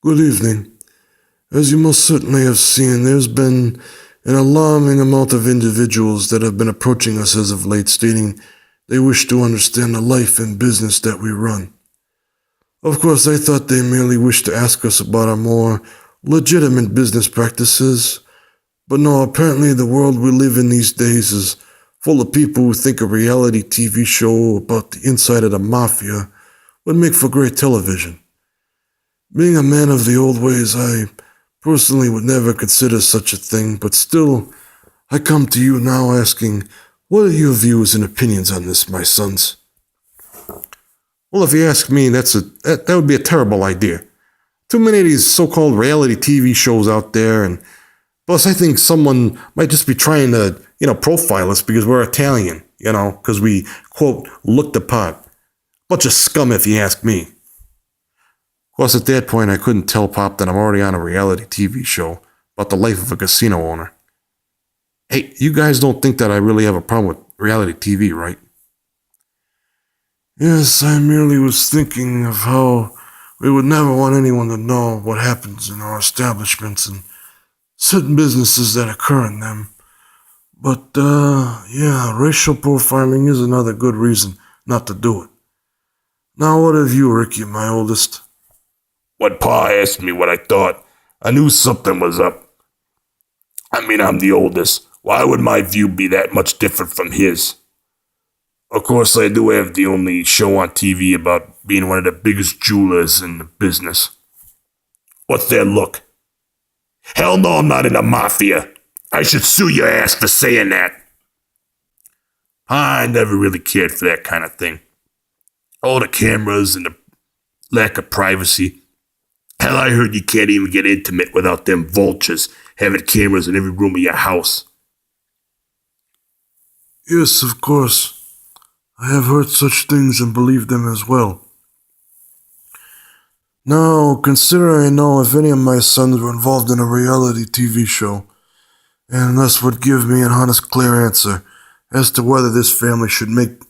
Good evening. As you most certainly have seen, there's been an alarming amount of individuals that have been approaching us as of late, stating they wish to understand the life and business that we run. Of course, I thought they merely wished to ask us about our more legitimate business practices, but no, apparently the world we live in these days is full of people who think a reality TV show about the inside of the Mafia would make for great television. Being a man of the old ways, I personally would never consider such a thing, but still, I come to you now asking, what are your views and opinions on this, my sons? Well, if you ask me, that would be a terrible idea. Too many of these so-called reality TV shows out there, and plus I think someone might just be trying to, profile us because we're Italian, because we, quote, look the part. Bunch of scum if you ask me. Of course, at that point, I couldn't tell Pop that I'm already on a reality TV show about the life of a casino owner. Hey, you guys don't think that I really have a problem with reality TV, right? Yes, I merely was thinking of how we would never want anyone to know what happens in our establishments and certain businesses that occur in them. But, racial profiling is another good reason not to do it. Now, what have you, Ricky, my oldest? When Pa asked me what I thought, I knew something was up. I mean, I'm the oldest. Why would my view be that much different from his? Of course, I do have the only show on TV about being one of the biggest jewelers in the business. What's that look? Hell no, I'm not in the Mafia. I should sue your ass for saying that. I never really cared for that kind of thing. All the cameras and the lack of privacy. Hell, I heard you can't even get intimate without them vultures having cameras in every room of your house. Yes, of course. I have heard such things and believed them as well. Now, consider I know if any of my sons were involved in a reality TV show, and thus would give me an honest, clear answer as to whether this family should make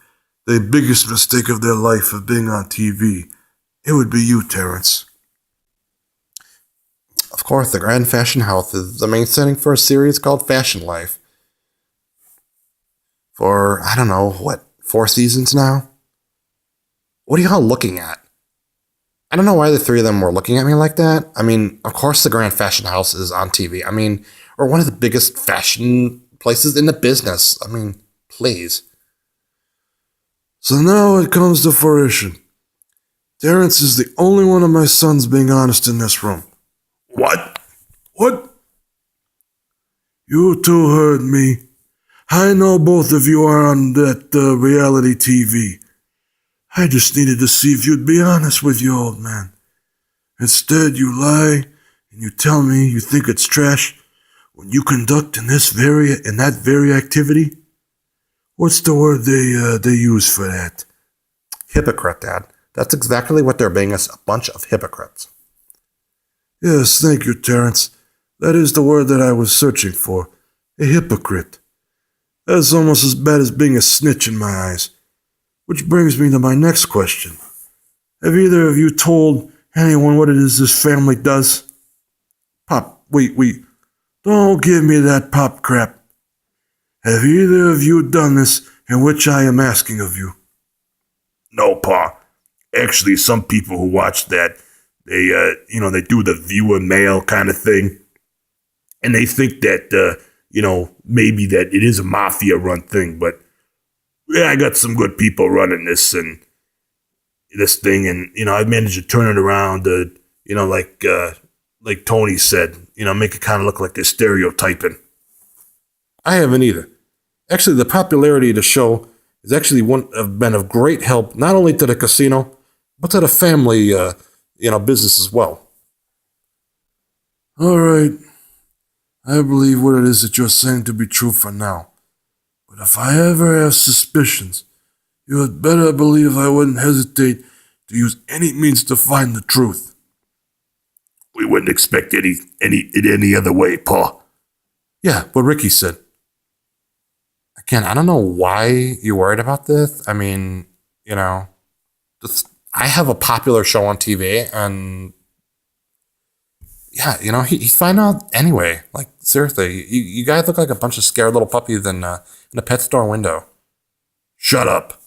the biggest mistake of their life of being on TV, it would be you, Terrence. Of course, the Grand Fashion House is the main setting for a series called Fashion Life. For, 4 seasons now? What are y'all looking at? I don't know why the three of them were looking at me like that. I mean, of course the Grand Fashion House is on TV. I mean, we're one of the biggest fashion places in the business. I mean, please. So now it comes to fruition. Terrence is the only one of my sons being honest in this room. What? What? You two heard me. I know both of you are on that reality TV. I just needed to see if you'd be honest with you, old man. Instead, you lie and you tell me you think it's trash when you conduct in that very activity. What's the word they use for that? Hypocrite, Dad. That's exactly what they're being, a bunch of hypocrites. Yes, thank you, Terrence. That is the word that I was searching for. A hypocrite. That's almost as bad as being a snitch in my eyes. Which brings me to my next question. Have either of you told anyone what it is this family does? Pop, wait. Don't give me that pop crap. Have either of you done this in which I am asking of you? No, Pa. Actually, some people who watch that, they do the viewer mail kind of thing. And they think that, maybe that it is a mafia-run thing, but yeah, I got some good people running this thing, and I managed to turn it around, like Tony said, make it kind of look like they're stereotyping. I haven't either. Actually, the popularity of the show has actually been of great help not only to the casino, but to the family, business as well. All right. I believe what it is that you're saying to be true for now. But if I ever have suspicions, you had better believe I wouldn't hesitate to use any means to find the truth. We wouldn't expect it any other way, Pa. Yeah, what Ricky said. Again, I don't know why you're worried about this. I mean, I have a popular show on TV, and Yeah, you know, he's fine out anyway. Like, seriously, you guys look like a bunch of scared little puppies in a pet store window. Shut up.